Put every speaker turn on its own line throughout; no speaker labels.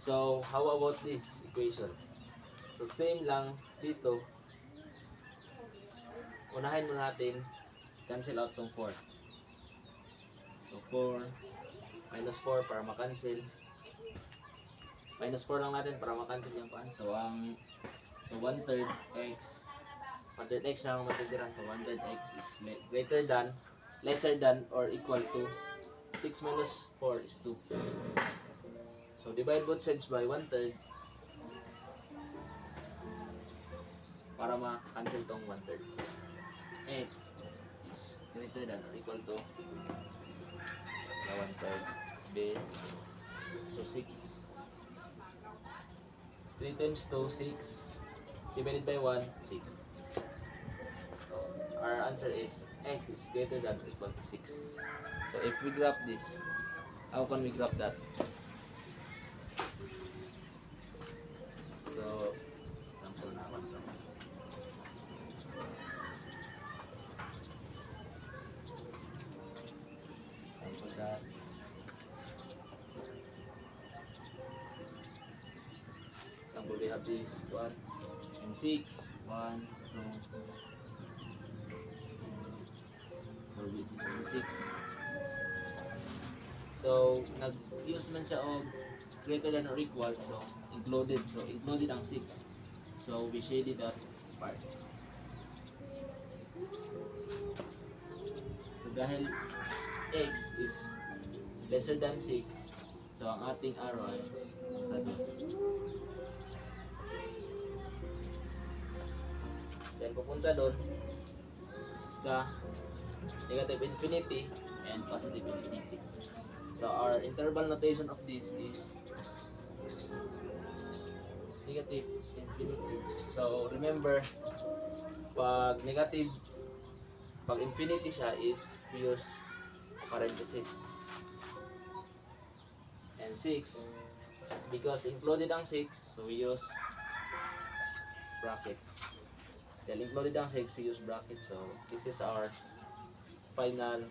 So, how about this equation? So, same lang dito. Unahin muna natin, cancel out tong 4. So, 4 minus 4 para makancel. Minus 4 lang natin para makancel yung paan. So, 1/3 x. 1/3 x lang ang matitira. So, 1/3 x is greater than, lesser than, or equal to 6 minus 4 is 2. So, divide both sides by 1/3 para ma-cancel tong 1/3. So, x is greater than or equal to 1/3 b. So, 6. 3 times 2, 6. Divided by 1, 6. So, our answer is x is greater than or equal to 6. So, if we graph this, how can we graph that? So, sample na ako ito. Sample that. Sample we have this 1 and 6. 1, 2. So, this is 6. So, nag-use man siya of greater than or equal. So, included. So, included ang 6. So, we shaded that part. So, dahil x is lesser than 6, so ang ating arrow ay punta doon. Then, pupunta doon. This is the negative infinity and positive infinity. So, our interval notation of this is negative infinity. So, remember, pag negative, pag infinity siya is we use parenthesis. And 6, because included ang 6, so we use brackets. Dahil included ang 6, we use brackets. So, this is our final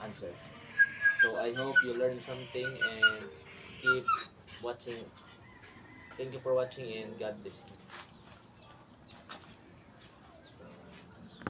answer. So, I hope you learned something and keep watching. Thank you for watching and God bless you.